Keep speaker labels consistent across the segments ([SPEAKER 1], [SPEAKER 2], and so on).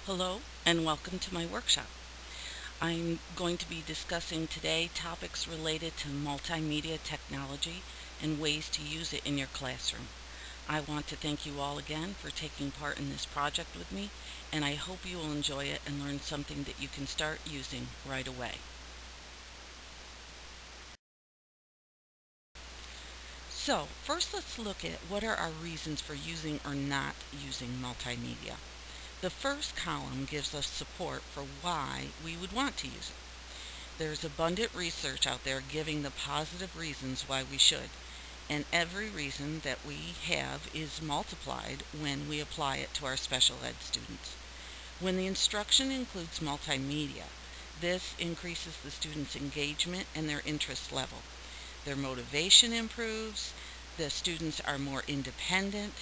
[SPEAKER 1] Hello and welcome to my workshop. I'm going to be discussing today topics related to multimedia technology and ways to use it in your classroom. I want to thank you all again for taking part in this project with me, and I hope you will enjoy it and learn something that you can start using right away. So, first let's look at what are our reasons for using or not using multimedia. The first column gives us support for why we would want to use it. There's abundant research out there giving the positive reasons why we should, and every reason that we have is multiplied when we apply it to our special ed students. When the instruction includes multimedia, this increases the students' engagement and their interest level. Their motivation improves, the students are more independent,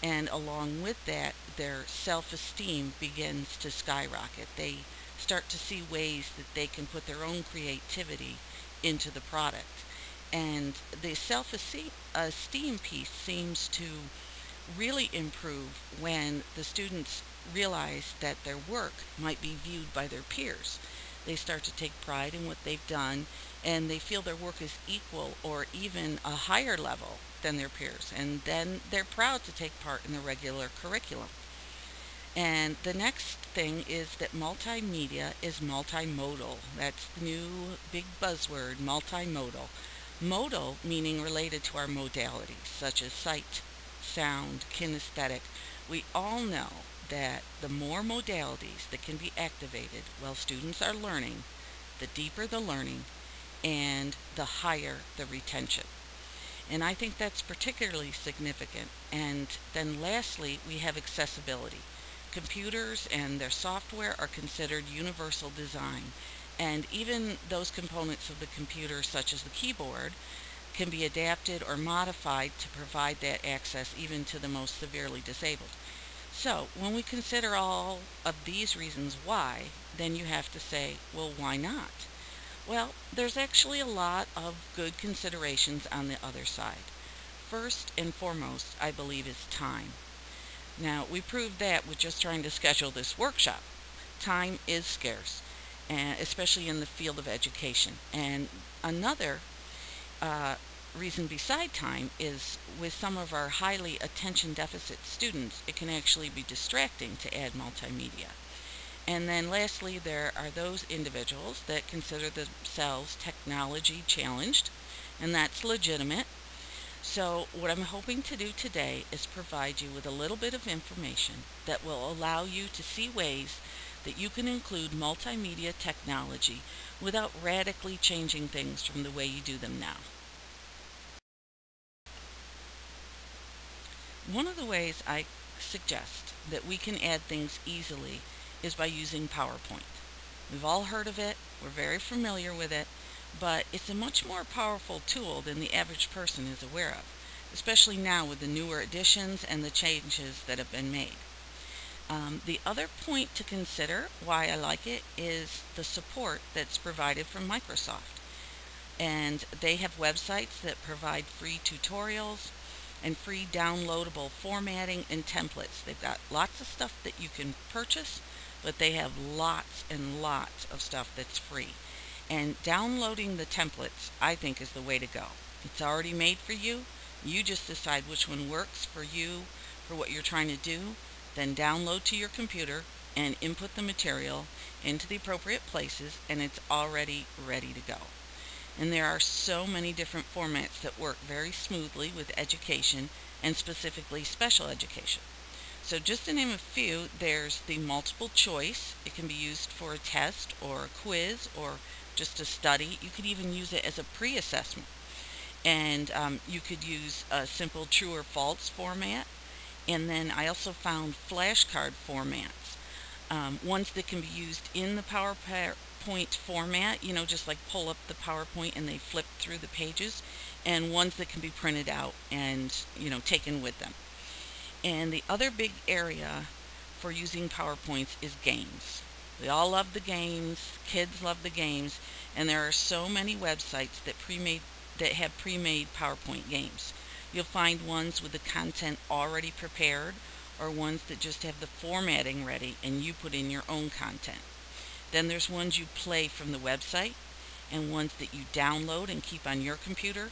[SPEAKER 1] and along with that, their self-esteem begins to skyrocket. They start to see ways that they can put their own creativity into the product. And the self-esteem piece seems to really improve when the students realize that their work might be viewed by their peers. They start to take pride in what they've done, and they feel their work is equal or even a higher level than their peers, and then they're proud to take part in the regular curriculum. And the next thing is that multimedia is multimodal. That's the new big buzzword, multimodal. Modal meaning related to our modalities, such as sight, sound, kinesthetic. We all know that the more modalities that can be activated while students are learning, the deeper the learning and the higher the retention. And I think that's particularly significant. And then lastly, we have accessibility. Computers and their software are considered universal design, and even those components of the computer, such as the keyboard, can be adapted or modified to provide that access even to the most severely disabled. So, when we consider all of these reasons why, then you have to say, well, why not? Well, there's actually a lot of good considerations on the other side. First and foremost, I believe, is time. Now, we proved that with just trying to schedule this workshop. Time is scarce, and especially in the field of education. And another reason beside time is with some of our highly attention deficit students, it can actually be distracting to add multimedia. And then lastly, there are those individuals that consider themselves technology challenged, and that's legitimate. So what I'm hoping to do today is provide you with a little bit of information that will allow you to see ways that you can include multimedia technology without radically changing things from the way you do them now. One of the ways I suggest that we can add things easily is by using PowerPoint. We've all heard of it, we're very familiar with it, but it's a much more powerful tool than the average person is aware of, especially now with the newer additions and the changes that have been made. The other point to consider why I like it is the support that's provided from Microsoft. And they have websites that provide free tutorials and free downloadable formatting and templates. They've got lots of stuff that you can purchase, but they have lots and lots of stuff that's free. And downloading the templates, I think, is the way to go. It's already made for you. You just decide which one works for you, for what you're trying to do, then download to your computer and input the material into the appropriate places, and it's already ready to go. And there are so many different formats that work very smoothly with education and specifically special education. So just to name a few, there's the multiple choice. It can be used for a test or a quiz or just a study. You could even use it as a pre-assessment. And you could use a simple true or false format. And then I also found flashcard formats, ones that can be used in the PowerPoint format, just like pull up the PowerPoint and they flip through the pages, and ones that can be printed out and, taken with them. And the other big area for using PowerPoints is games. We all love the games, kids love the games, and there are so many websites that have pre-made PowerPoint games. You'll find ones with the content already prepared, or ones that just have the formatting ready and you put in your own content. Then there's ones you play from the website and ones that you download and keep on your computer.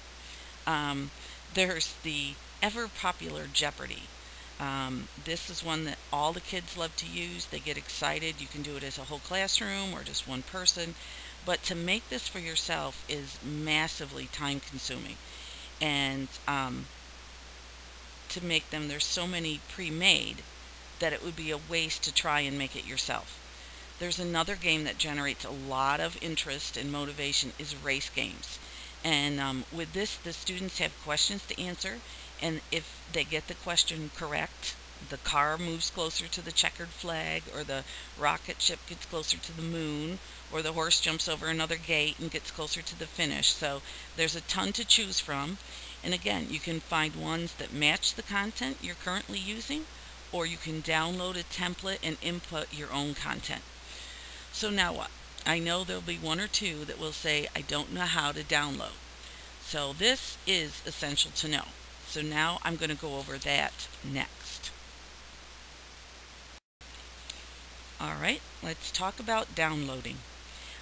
[SPEAKER 1] Um, there's the ever popular Jeopardy! This is one that all the kids love to use. They get excited. You can do it as a whole classroom or just one person. But to make this for yourself is massively time consuming. And to make them, there's so many pre-made that it would be a waste to try and make it yourself. There's another game that generates a lot of interest and motivation is race games. And with this, the students have questions to answer. And if they get the question correct, the car moves closer to the checkered flag, or the rocket ship gets closer to the moon, or the horse jumps over another gate and gets closer to the finish. So there's a ton to choose from. And again, you can find ones that match the content you're currently using, or you can download a template and input your own content. So now what? I know there'll be one or two that will say, I don't know how to download. So this is essential to know. So now I'm going to go over that next. All right, let's talk about downloading.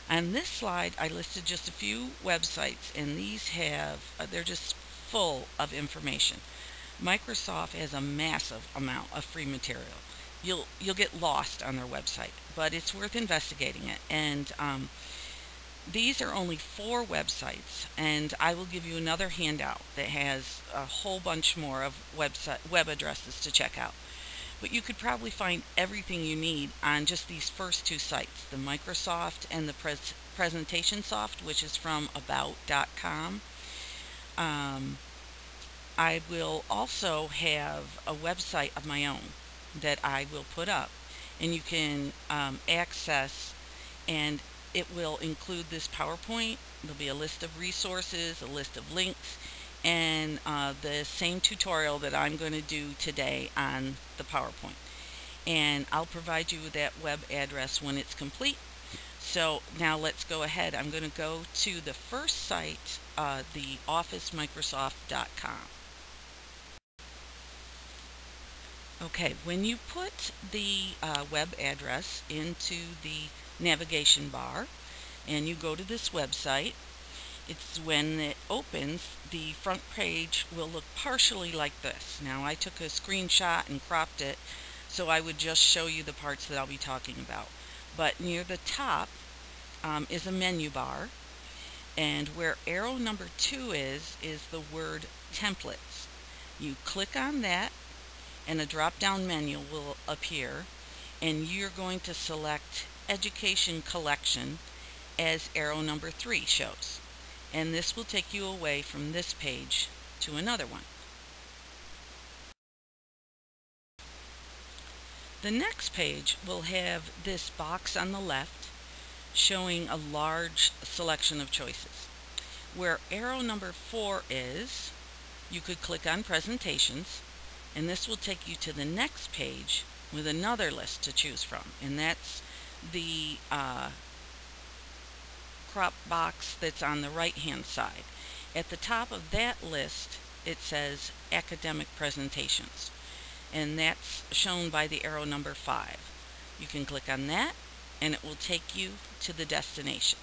[SPEAKER 1] On this slide, I listed just a few websites, and these they're just full of information. Microsoft has a massive amount of free material. You'll get lost on their website, but it's worth investigating it. And these are only 4 websites, and I will give you another handout that has a whole bunch more of web addresses to check out. But you could probably find everything you need on just these first 2 sites, the Microsoft and the Presentation Soft, which is from about.com. I will also have a website of my own that I will put up, and you can access, and it will include this PowerPoint. There'll be a list of resources, a list of links, and the same tutorial that I'm going to do today on the PowerPoint. And I'll provide you with that web address when it's complete. So now let's go ahead. I'm going to go to the first site, the officemicrosoft.com. Okay, when you put the web address into the navigation bar and you go to this website, it's when it opens, the front page will look partially like this. Now, I took a screenshot and cropped it so I would just show you the parts that I'll be talking about. But near the top is a menu bar, and where arrow number 2 is the word templates. You click on that and a drop-down menu will appear, and you're going to select Education Collection as arrow number 3 shows. And this will take you away from this page to another one. The next page will have this box on the left showing a large selection of choices. Where arrow number 4 is, you could click on Presentations, and this will take you to the next page with another list to choose from, and that's the crop box that's on the right hand side. At the top of that list it says Academic Presentations, and that's shown by the arrow number 5. You can click on that and it will take you to the destination.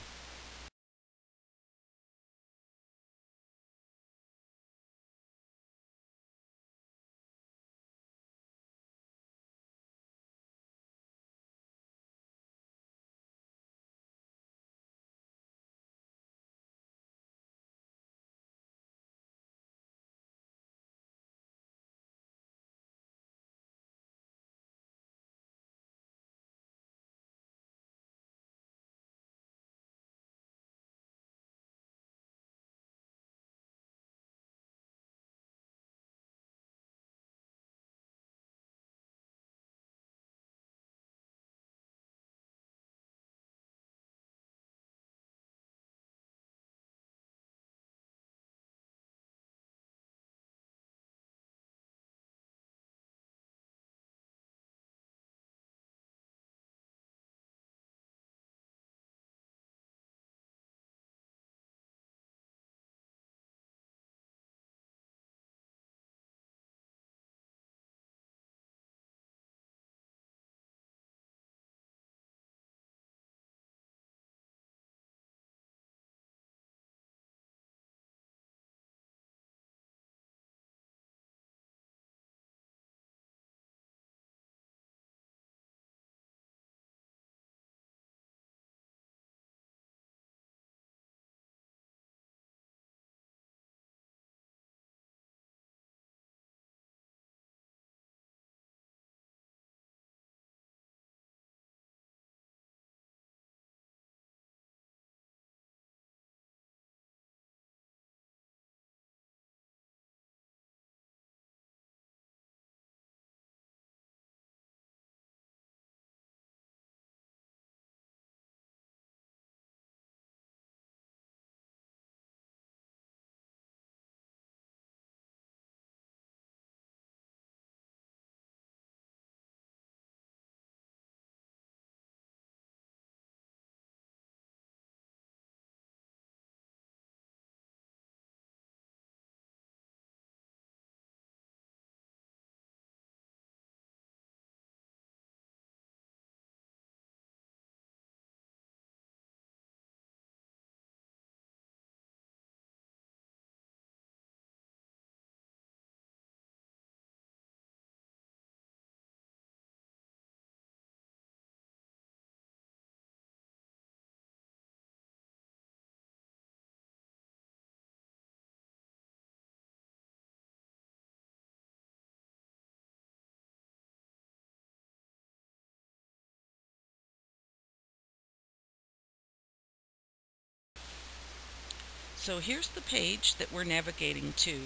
[SPEAKER 1] So here's the page that we're navigating to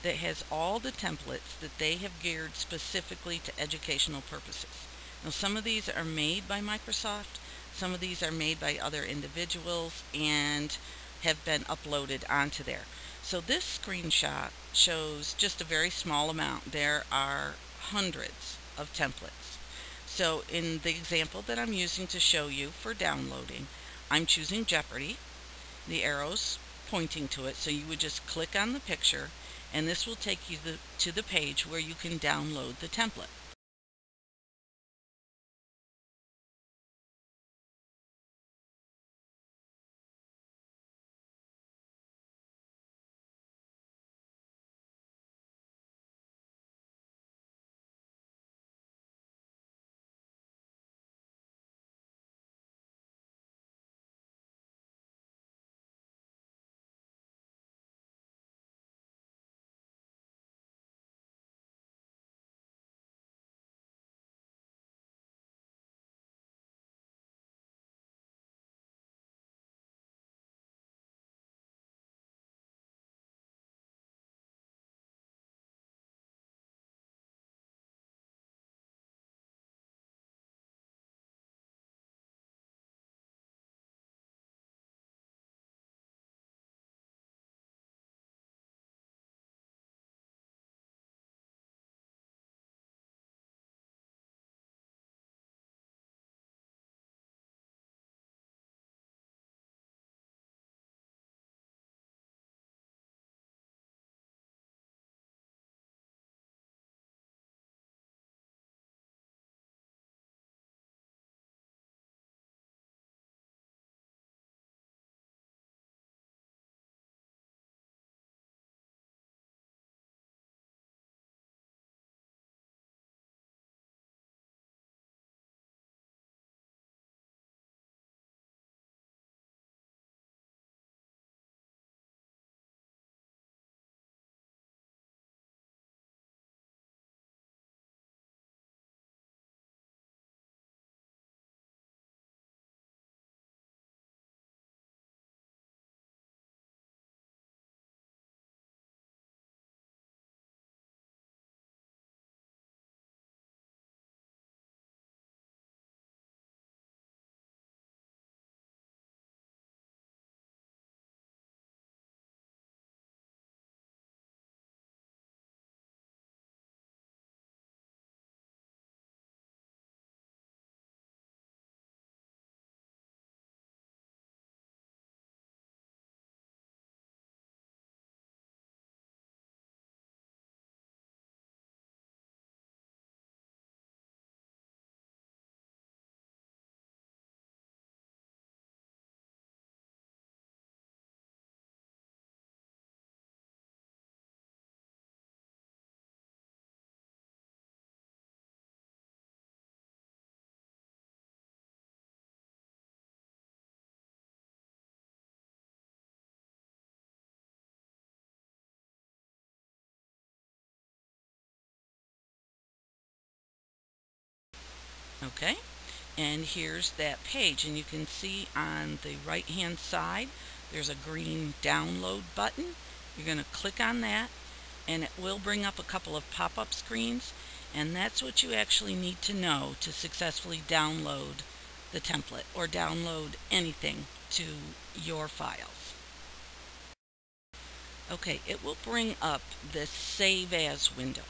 [SPEAKER 1] that has all the templates that they have geared specifically to educational purposes. Now, some of these are made by Microsoft, some of these are made by other individuals and have been uploaded onto there. So this screenshot shows just a very small amount. There are hundreds of templates. So in the example that I'm using to show you for downloading, I'm choosing Jeopardy, the arrows pointing to it, so you would just click on the picture and this will take you to the page where you can download the template. Okay, and here's that page, and you can see on the right hand side there's a green download button. You're going to click on that and it will bring up a couple of pop-up screens, and that's what you actually need to know to successfully download the template or download anything to your files. Okay, it will bring up this Save As window.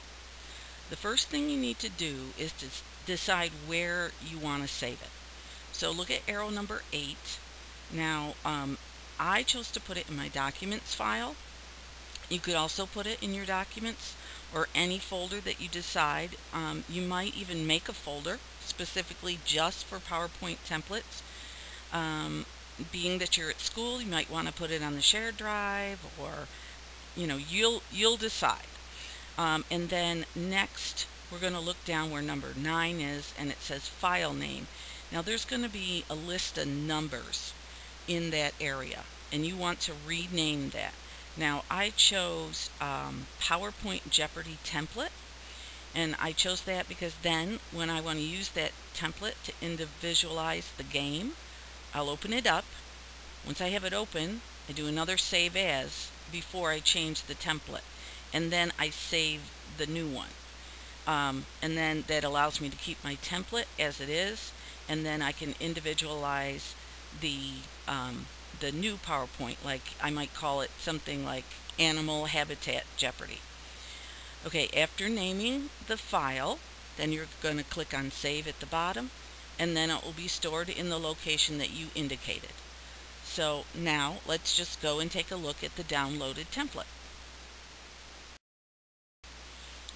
[SPEAKER 1] The first thing you need to do is to decide where you want to save it. So look at arrow number 8. Now, I chose to put it in my documents file. You could also put it in your documents or any folder that you decide. You might even make a folder specifically just for PowerPoint templates. Being that you're at school, you might want to put it on the shared drive, or you'll decide. And then next we're going to look down where number 9 is, and it says file name. Now there's going to be a list of numbers in that area, and you want to rename that. Now I chose PowerPoint Jeopardy template, and I chose that because then when I want to use that template to individualize the game, I'll open it up. Once I have it open, I do another save as before I change the template, and then I save the new one. And then that allows me to keep my template as it is, and then I can individualize the new PowerPoint. Like I might call it something like Animal Habitat Jeopardy. Okay, after naming the file, then you're going to click on Save at the bottom, and then it will be stored in the location that you indicated. So now let's just go and take a look at the downloaded template.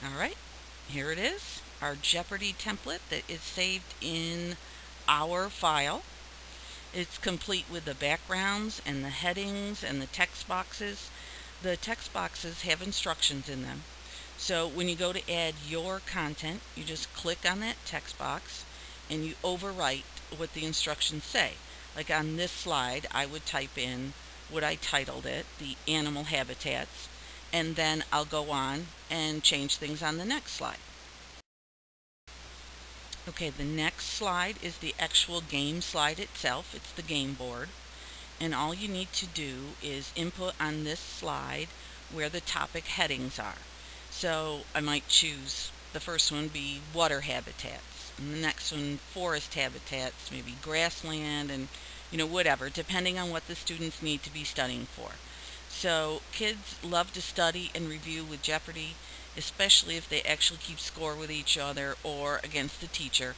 [SPEAKER 1] Alright, here it is, our Jeopardy template that is saved in our file. It's complete with the backgrounds and the headings and the text boxes. The text boxes have instructions in them. So when you go to add your content, you just click on that text box and you overwrite what the instructions say. Like on this slide, I would type in what I titled it, the animal habitats, and then I'll go on and change things on the next slide. Okay, the next slide is the actual game slide itself. It's the game board. And all you need to do is input on this slide where the topic headings are. So I might choose the first one be water habitats, and the next one forest habitats, maybe grassland, and whatever, depending on what the students need to be studying for. So kids love to study and review with Jeopardy, especially if they actually keep score with each other or against the teacher.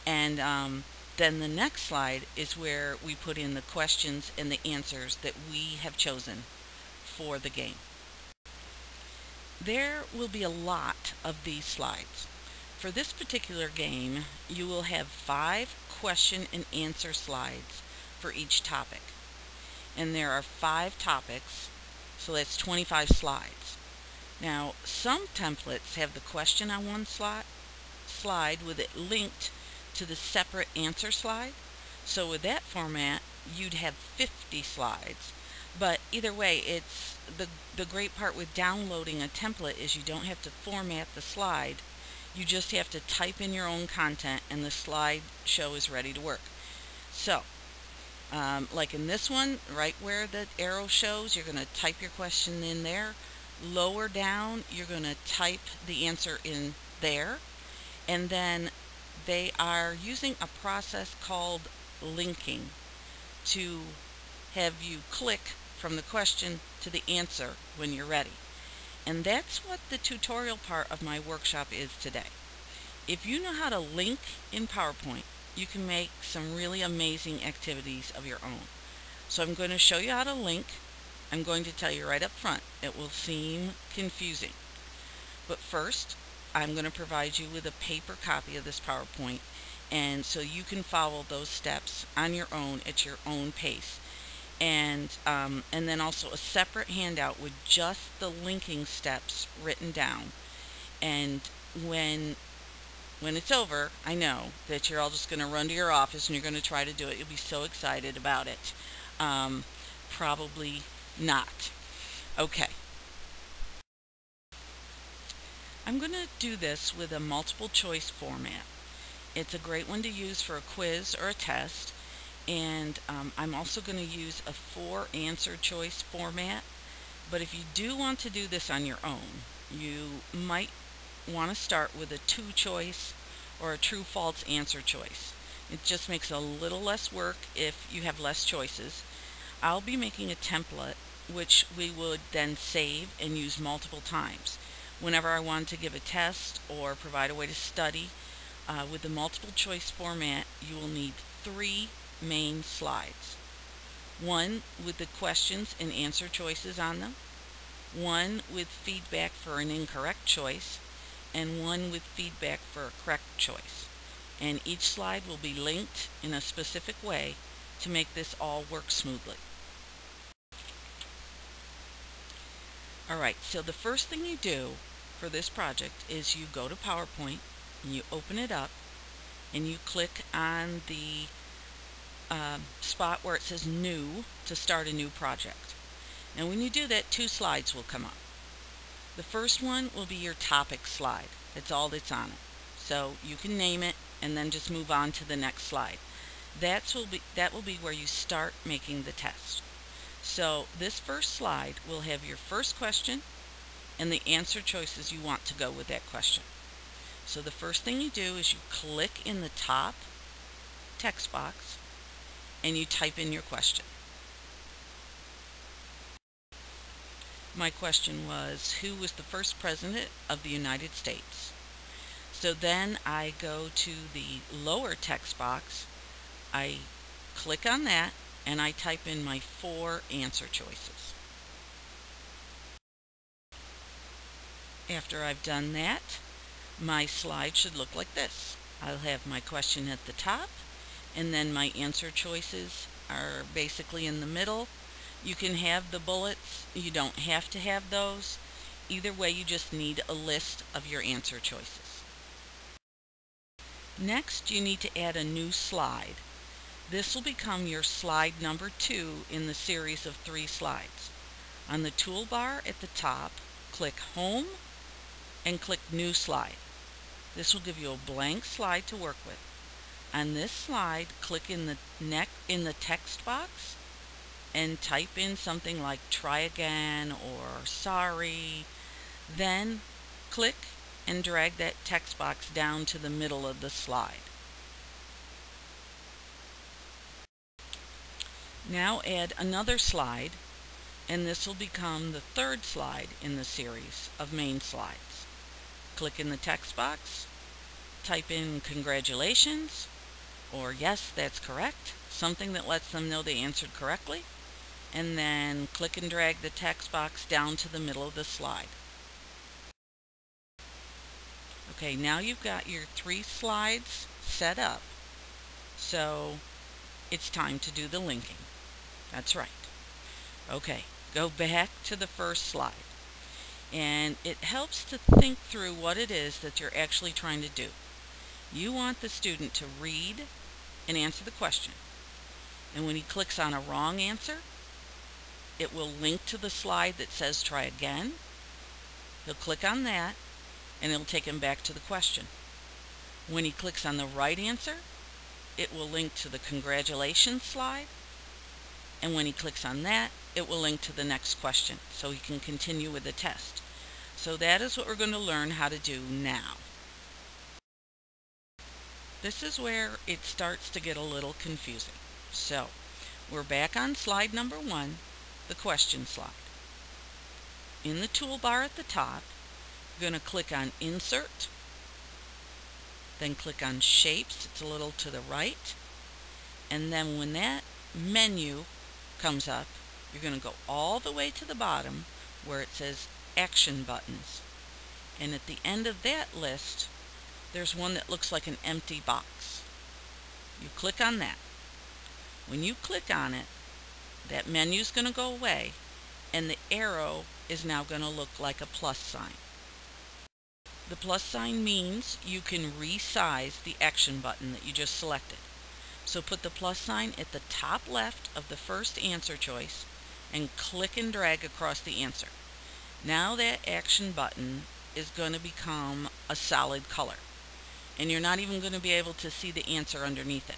[SPEAKER 1] And then the next slide is where we put in the questions and the answers that we have chosen for the game. There will be a lot of these slides. For this particular game, you will have 5 question and answer slides for each topic. And there are 5 topics, so that's 25 slides. Now, some templates have the question on one slide with it linked to the separate answer slide. So with that format, you'd have 50 slides. But either way, it's the great part with downloading a template is you don't have to format the slide. You just have to type in your own content and the slideshow is ready to work. So, like in this one, right where the arrow shows, you're going to type your question in there. Lower down, you're going to type the answer in there. And then they are using a process called linking to have you click from the question to the answer when you're ready. And that's what the tutorial part of my workshop is today. If you know how to link in PowerPoint, you can make some really amazing activities of your own. So I'm going to show you how to link. I'm going to tell you right up front, it will seem confusing. But first, I'm going to provide you with a paper copy of this PowerPoint, and so you can follow those steps on your own at your own pace. And then also a separate handout with just the linking steps written down. And when it's over, I know that you're all just going to run to your office and you're going to try to do it. You'll be so excited about it. Probably not. Okay. I'm going to do this with a multiple choice format. It's a great one to use for a quiz or a test. And I'm also going to use a 4 answer choice format. But if you do want to do this on your own, you might want to start with a 2 choice or a true-false answer choice. It just makes a little less work if you have less choices. I'll be making a template which we would then save and use multiple times. Whenever I want to give a test or provide a way to study, with the multiple choice format, you will need 3 main slides. One with the questions and answer choices on them, one with feedback for an incorrect choice, and one with feedback for a correct choice. And each slide will be linked in a specific way to make this all work smoothly. Alright, so the first thing you do for this project is you go to PowerPoint and you open it up and you click on the spot where it says New to start a new project. And when you do that, 2 slides will come up. The first one will be your topic slide. That's all that's on it. So you can name it and then just move on to the next slide. That will be where you start making the test. So this first slide will have your first question and the answer choices you want to go with that question. So the first thing you do is you click in the top text box and you type in your question. My question was, who was the first president of the United States? So then I go to the lower text box, I click on that, and I type in my 4 answer choices. After I've done that, my slide should look like this. I'll have my question at the top, and then my answer choices are basically in the middle. You can have the bullets, you don't have to have those. Either way, you just need a list of your answer choices. Next, you need to add a new slide. This will become your slide number 2 in the series of 3 slides. On the toolbar at the top, click Home and click New Slide. This will give you a blank slide to work with. On this slide, click in the text box and type in something like try again or sorry. Then click and drag that text box down to the middle of the slide. Now add another slide, and this will become the 3rd slide in the series of main slides. Click in the text box, type in congratulations, or yes, that's correct, something that lets them know they answered correctly, and then click and drag the text box down to the middle of the slide. Okay, now you've got your 3 slides set up, so it's time to do the linking. That's right. Okay, go back to the first slide, and it helps to think through what it is that you're actually trying to do. You want the student to read and answer the question, and when he clicks on a wrong answer, it will link to the slide that says try again. He'll click on that, and it'll take him back to the question. When he clicks on the right answer, it will link to the congratulations slide, and when he clicks on that, it will link to the next question, so he can continue with the test. So that is what we're going to learn how to do now. This is where it starts to get a little confusing. So we're back on slide number 1, the question slide. In the toolbar at the top, you're going to click on Insert, then click on Shapes, it's a little to the right, and then when that menu comes up, you're going to go all the way to the bottom where it says Action Buttons, and at the end of that list there's one that looks like an empty box. You click on that. When you click on it, that menu is going to go away, and the arrow is now going to look like a plus sign. The plus sign means you can resize the action button that you just selected. So put the plus sign at the top left of the first answer choice and click and drag across the answer. Now that action button is going to become a solid color, and you're not even going to be able to see the answer underneath it.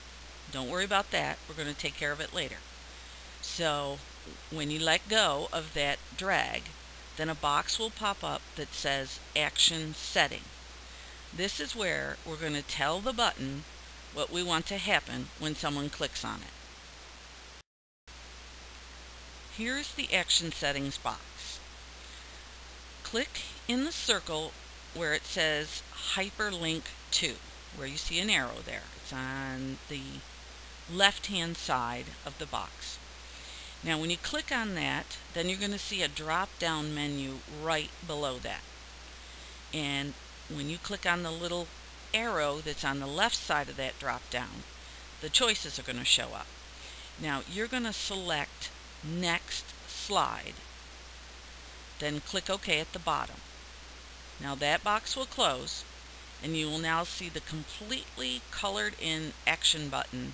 [SPEAKER 1] Don't worry about that. We're going to take care of it later. So when you let go of that drag, then a box will pop up that says Action Setting. This is where we're going to tell the button what we want to happen when someone clicks on it. Here's the Action Settings box. Click in the circle where it says Hyperlink to, where you see an arrow there. It's on the left-hand side of the box. Now when you click on that, then you're going to see a drop-down menu right below that. And when you click on the little arrow that's on the left side of that drop-down, the choices are going to show up. Now you're going to select Next Slide, then click OK at the bottom. Now that box will close, and you will now see the completely colored in action button,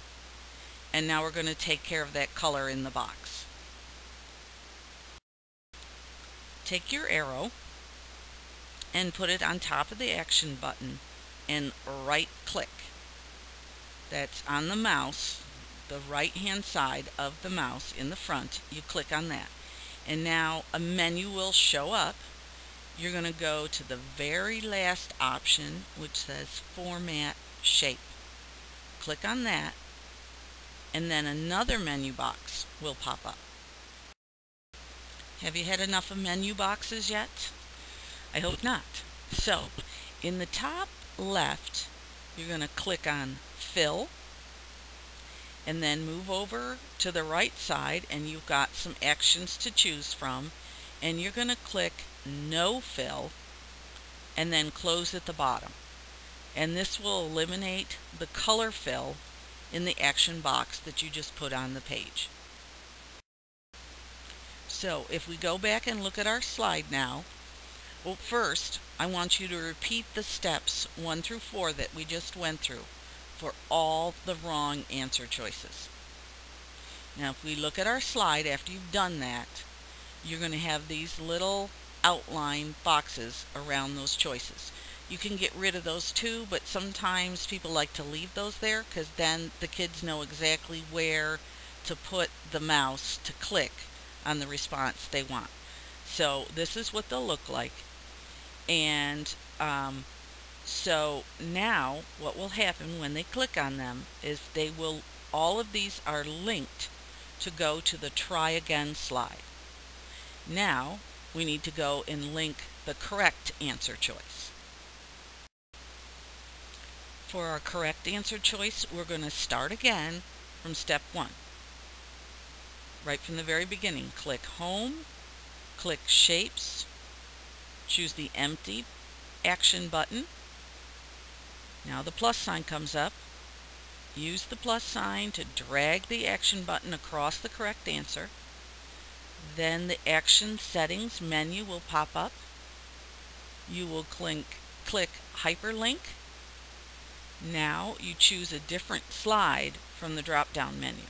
[SPEAKER 1] and now we're going to take care of that color in the box. Take your arrow and put it on top of the action button and right click. That's on the mouse, the right hand side of the mouse in the front, you click on that. And now a menu will show up. You're going to go to the very last option, which says Format Shape. Click on that, and then another menu box will pop up. Have you had enough of menu boxes yet? I hope not. So, in the top left, you're going to click on Fill, and then move over to the right side, and you've got some actions to choose from, and you're going to click No Fill, and then close at the bottom. And this will eliminate the color fill in the action box that you just put on the page. So if we go back and look at our slide now, well, first I want you to repeat the steps 1 through 4 that we just went through for all the wrong answer choices. Now if we look at our slide after you've done that, you're going to have these little outline boxes around those choices. You can get rid of those too, but sometimes people like to leave those there because then the kids know exactly where to put the mouse to click on the response they want. So this is what they'll look like. And so now what will happen when they click on them is all of these are linked to go to the Try Again slide. Now we need to go and link the correct answer choice. For our correct answer choice, we're going to start again from step 1. Right from the very beginning, click Home, click Shapes, choose the empty action button. Now the plus sign comes up. Use the plus sign to drag the action button across the correct answer. Then the Action Settings menu will pop up. You will click Hyperlink. Now you choose a different slide from the drop-down menu.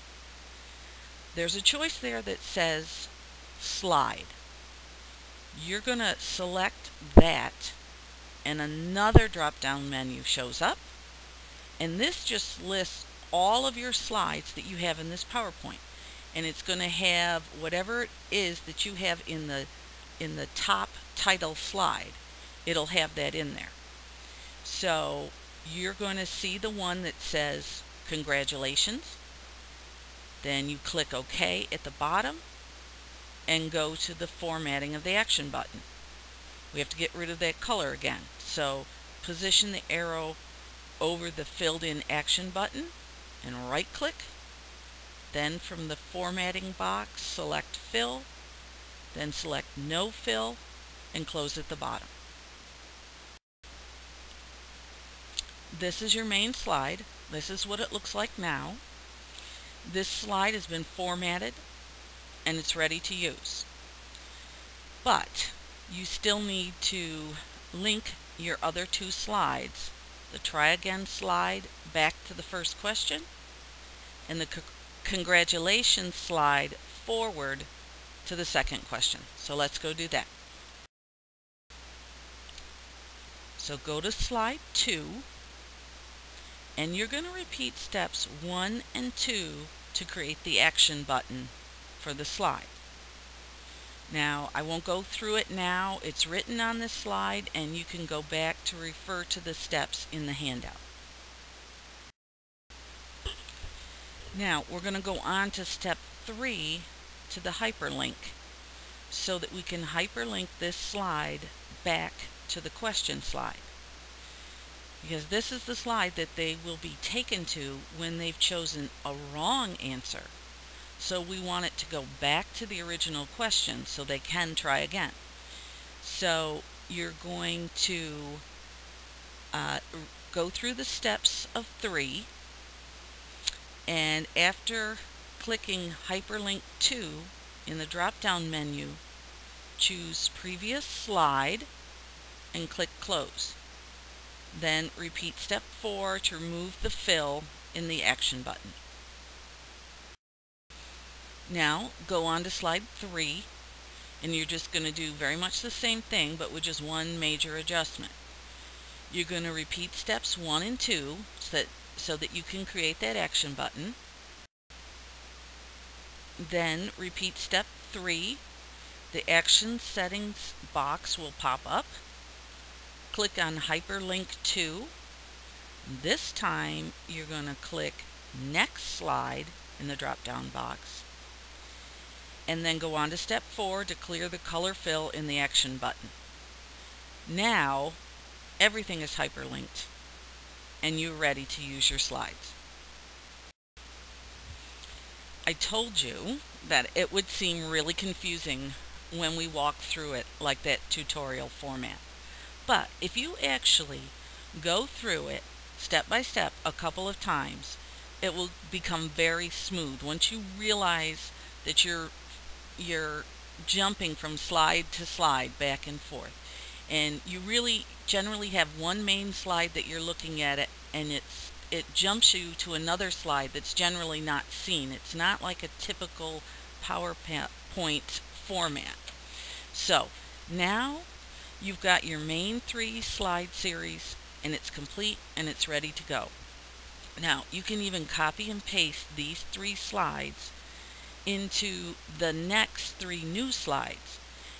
[SPEAKER 1] There's a choice there that says Slide. You're going to select that, and another drop-down menu shows up, and this just lists all of your slides that you have in this PowerPoint, and it's going to have whatever it is that you have in the top title slide. It'll have that in there. So you're going to see the one that says Congratulations. Then you click OK at the bottom and go to the formatting of the action button. We have to get rid of that color again. So position the arrow over the filled in action button and right click. Then from the formatting box, select Fill, then select No Fill and close at the bottom. This is your main slide. This is what it looks like now. This slide has been formatted and it's ready to use. But you still need to link your other 2 slides, the Try Again slide back to the first question and the Congratulations slide forward to the second question. So let's go do that. So go to slide 2, and you're going to repeat steps 1 and 2 to create the action button for the slide. Now, I won't go through it now. It's written on this slide, and you can go back to refer to the steps in the handout. Now, we're going to go on to step 3, to the hyperlink, so that we can hyperlink this slide back to the question slide. Because this is the slide that they will be taken to when they've chosen a wrong answer. So we want it to go back to the original question so they can try again. So you're going to go through the steps of 3, and after clicking Hyperlink 2 in the drop-down menu, choose Previous Slide and click Close. Then repeat step 4 to remove the fill in the action button. Now go on to slide 3, and you're just going to do very much the same thing, but with just one major adjustment. You're going to repeat steps 1 and 2 so that you can create that action button. Then repeat step 3. The action settings box will pop up. Click on hyperlink to. This time you're going to click next slide in the drop down box. And then go on to step 4 to clear the color fill in the action button. Now everything is hyperlinked and you're ready to use your slides. I told you that it would seem really confusing when we walk through it like that tutorial format. But if you actually go through it step by step a couple of times, it will become very smooth once you realize that you're jumping from slide to slide back and forth. And you really generally have one main slide that you're looking at it, and it jumps you to another slide that's generally not seen. It's not like a typical PowerPoint format. So now you've got your main 3 slide series and it's complete and it's ready to go. Now you can even copy and paste these 3 slides into the next 3 new slides,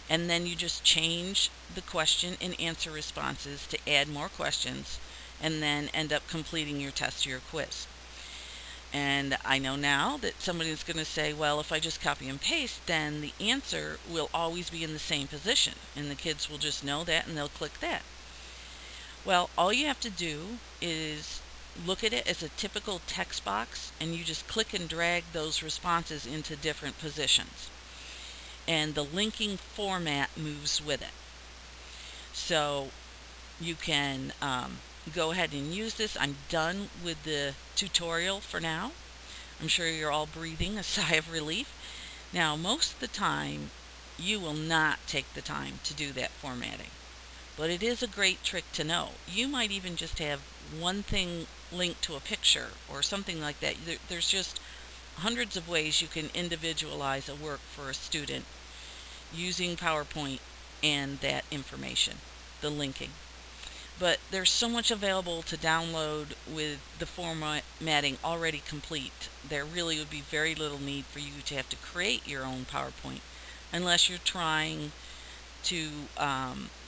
[SPEAKER 1] and then you just change the question and answer responses to add more questions and then end up completing your test or your quiz. And I know now that somebody's going to say, well, if I just copy and paste, then the answer will always be in the same position and the kids will just know that and they'll click that. Well, all you have to do is look at it as a typical text box, and you just click and drag those responses into different positions. And the linking format moves with it. So you can go ahead and use this. I'm done with the tutorial for now. I'm sure you're all breathing a sigh of relief. Now, most of the time, you will not take the time to do that formatting. But it is a great trick to know. You might even just have one thing linked to a picture or something like that. There's just hundreds of ways you can individualize a work for a student using PowerPoint and that information, the linking. But there's so much available to download with the formatting already complete. There really would be very little need for you to have to create your own PowerPoint unless you're trying to,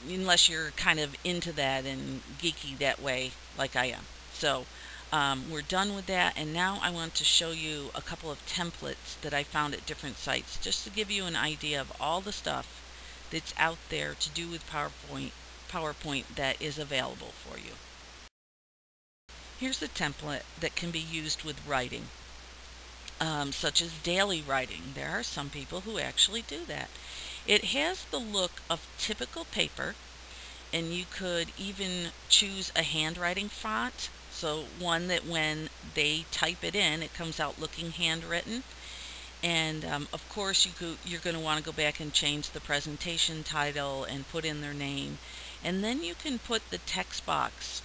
[SPEAKER 1] unless you're kind of into that and geeky that way like I am. So we're done with that, and now I want to show you a couple of templates that I found at different sites just to give you an idea of all the stuff that's out there to do with PowerPoint that is available for you. Here's a template that can be used with writing, such as daily writing. There are some people who actually do that. It has the look of typical paper, and you could even choose a handwriting font, so one that when they type it in, it comes out looking handwritten. And of course you're going to want to go back and change the presentation title and put in their name. And then you can put the text box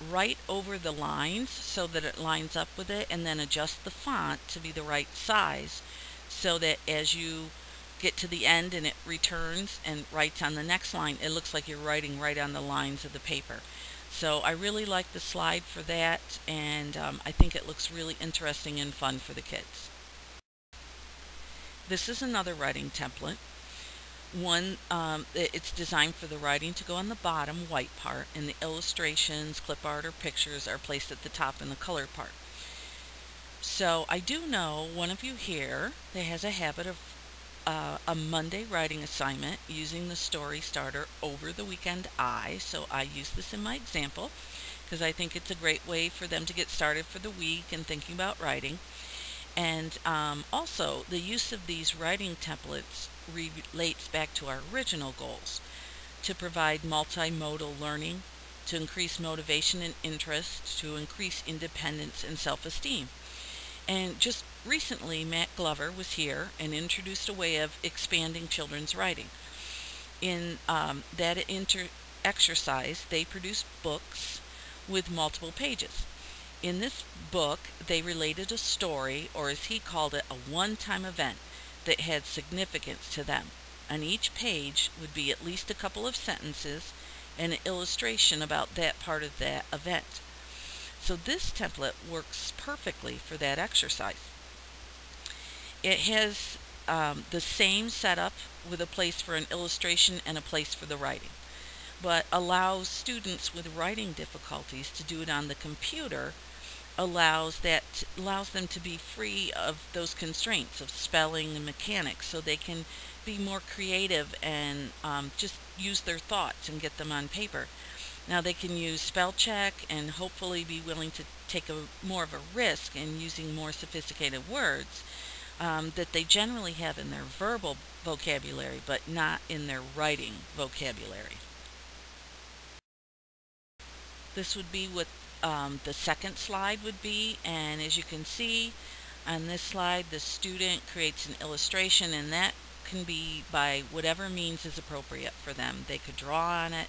[SPEAKER 1] right over the lines so that it lines up with it, and then adjust the font to be the right size so that as you get to the end and it returns and writes on the next line, it looks like you're writing right on the lines of the paper. So I really like the slide for that, and I think it looks really interesting and fun for the kids. This is another writing template. One, it's designed for the writing to go on the bottom white part, and the illustrations, clip art, or pictures are placed at the top in the color part. So I do know one of you here that has a habit of a Monday writing assignment using the story starter over the weekend so I use this in my example because I think it's a great way for them to get started for the week and thinking about writing. And also the use of these writing templates relates back to our original goals: to provide multimodal learning, to increase motivation and interest, to increase independence and self-esteem. And just recently, Matt Glover was here and introduced a way of expanding children's writing. In that exercise, they produced books with multiple pages. In this book, they related a story, or as he called it, a one-time event that had significance to them. On each page would be at least a couple of sentences and an illustration about that part of that event. So this template works perfectly for that exercise. It has the same setup with a place for an illustration and a place for the writing, but allows students with writing difficulties to do it on the computer, allows them to be free of those constraints of spelling and mechanics, so they can be more creative and just use their thoughts and get them on paper. Now they can use spell check and hopefully be willing to take more of a risk in using more sophisticated words that they generally have in their verbal vocabulary, but not in their writing vocabulary. This would be what the second slide would be, and as you can see on this slide, the student creates an illustration, and that can be by whatever means is appropriate for them. They could draw on it,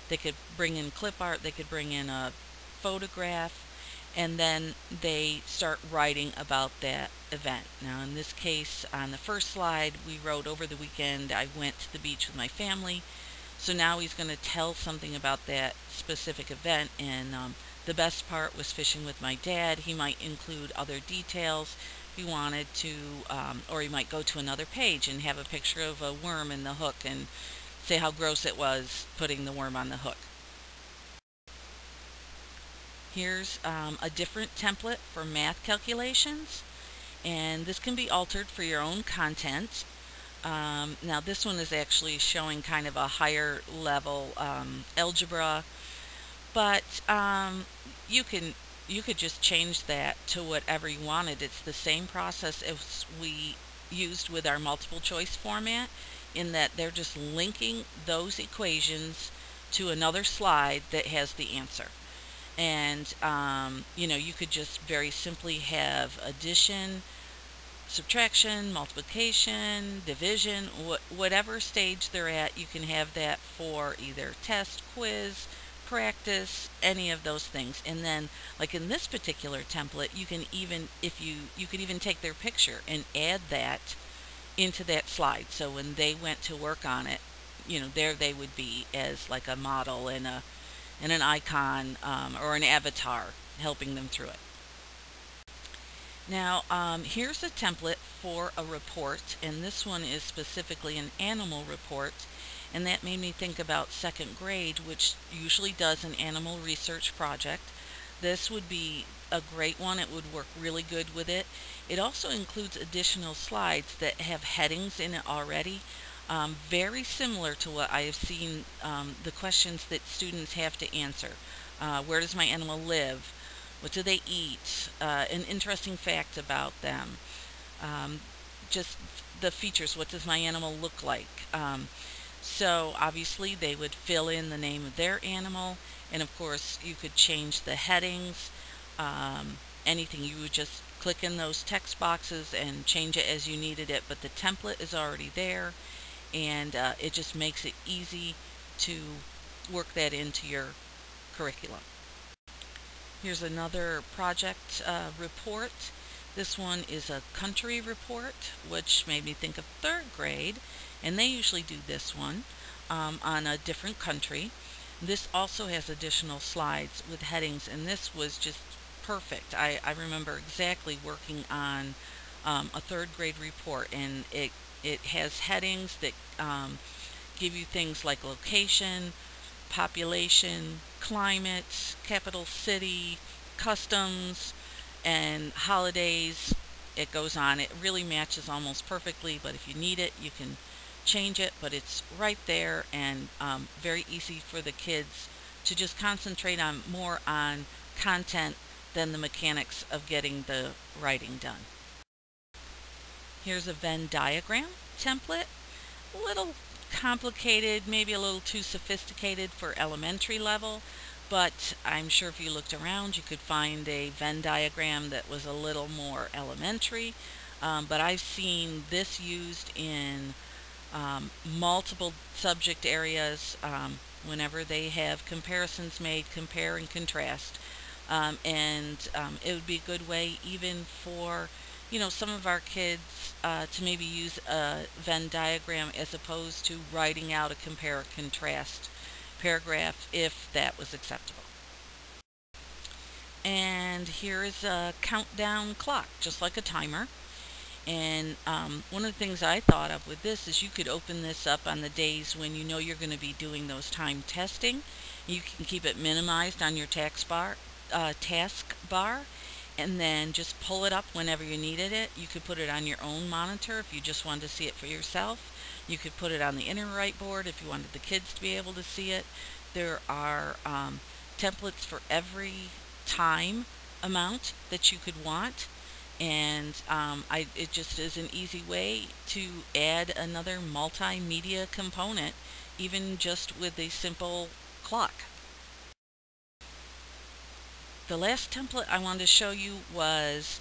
[SPEAKER 1] they could bring in clip art, they could bring in a photograph, and then they start writing about that event. Now in this case, on the first slide, we wrote, over the weekend I went to the beach with my family. So now he's going to tell something about that specific event, and the best part was fishing with my dad. He might include other details if he wanted to, or he might go to another page and have a picture of a worm in the hook and say how gross it was putting the worm on the hook. Here's a different template for math calculations, and this can be altered for your own content. Now this one is actually showing kind of a higher level algebra, but you could just change that to whatever you wanted. It's the same process as we used with our multiple choice format, in that they're just linking those equations to another slide that has the answer. And you could just very simply have addition, subtraction, multiplication, division, whatever stage they're at. You can have that for either test, quiz, practice, any of those things. And then, like in this particular template, you can even, you could even take their picture and add that into that slide. So when they went to work on it, there they would be as like a model and an icon or an avatar helping them through it. Now here's a template for a report, and this one is specifically an animal report, and that made me think about second grade, which usually does an animal research project. This would be a great one. It would work really good with it. It also includes additional slides that have headings in it already, very similar to what I have seen the questions that students have to answer. Where does my animal live? What do they eat? An interesting fact about them. Just the features. What does my animal look like? So obviously they would fill in the name of their animal, and of course you could change the headings. Anything, you would just click in those text boxes and change it as you needed it, but the template is already there, and it just makes it easy to work that into your curriculum. Here's another project report. This one is a country report, which made me think of third grade, and they usually do this one on a different country. This also has additional slides with headings, and this was just perfect. I remember exactly working on a third grade report, and it has headings that give you things like location, population, climate, capital city, customs, and holidays. It goes on. It really matches almost perfectly, but if you need it, you can change it, but it's right there, and very easy for the kids to just concentrate on more on content than the mechanics of getting the writing done. Here's a Venn diagram template. A little complicated, maybe a little too sophisticated for elementary level, but I'm sure if you looked around you could find a Venn diagram that was a little more elementary, but I've seen this used in multiple subject areas whenever they have comparisons made, compare and contrast, and it would be a good way even for some of our kids to maybe use a Venn diagram as opposed to writing out a compare or contrast paragraph, if that was acceptable. And here is a countdown clock, just like a timer. And one of the things I thought of with this is you could open this up on the days when you know you're going to be doing those time testing. You can keep it minimized on your task bar, and then just pull it up whenever you needed it. You could put it on your own monitor if you just wanted to see it for yourself. You could put it on the inner right board if you wanted the kids to be able to see it. There are templates for every time amount that you could want, and it just is an easy way to add another multimedia component, even just with a simple clock. The last template I wanted to show you was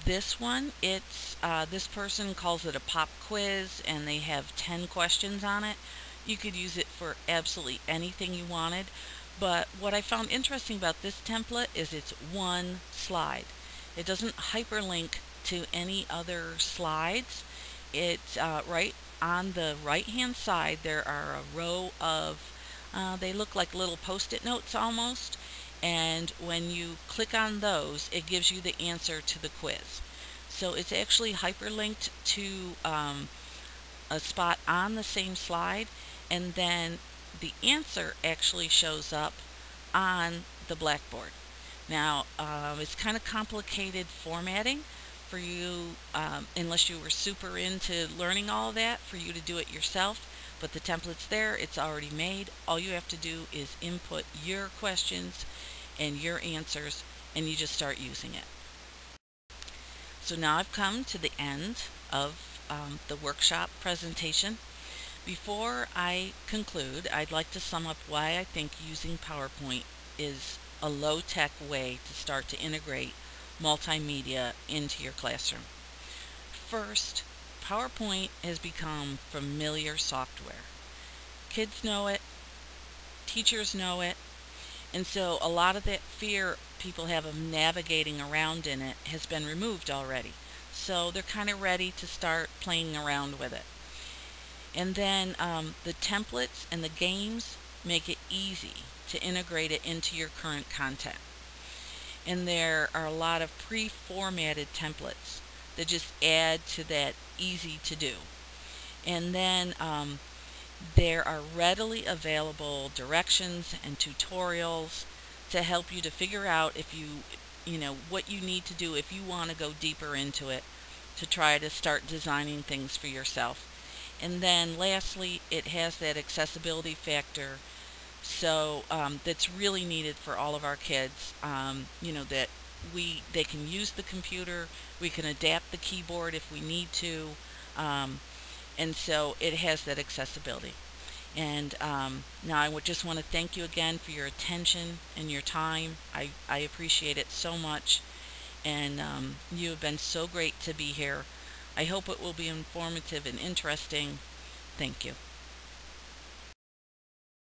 [SPEAKER 1] this one. It's this person calls it a pop quiz, and they have 10 questions on it. You could use it for absolutely anything you wanted, but what I found interesting about this template is it's one slide. It doesn't hyperlink to any other slides. It's right on the right hand side there are a row of they look like little post-it notes almost, and when you click on those it gives you the answer to the quiz. So it's actually hyperlinked to a spot on the same slide, and then the answer actually shows up on the blackboard. Now, it's kind of complicated formatting for you, unless you were super into learning all of that, for you to do it yourself. But the template's there, it's already made. All you have to do is input your questions and your answers, and you just start using it. So now I've come to the end of the workshop presentation. Before I conclude, I'd like to sum up why I think using PowerPoint is a low-tech way to start to integrate multimedia into your classroom. First, PowerPoint has become familiar software. Kids know it, teachers know it, and so a lot of that fear people have of navigating around in it has been removed already. So they're kind of ready to start playing around with it. And then the templates and the games make it easy to integrate it into your current content. And there are a lot of pre-formatted templates that just add to that easy to do. And then there are readily available directions and tutorials to help you to figure out if you know what you need to do if you want to go deeper into it to try to start designing things for yourself. And then lastly, it has that accessibility factor, so that's really needed for all of our kids. You know, that they can use the computer, we can adapt the keyboard if we need to, and so it has that accessibility. And now I would just want to thank you again for your attention and your time. I appreciate it so much, and you have been so great to be here. I hope it will be informative and interesting. Thank you.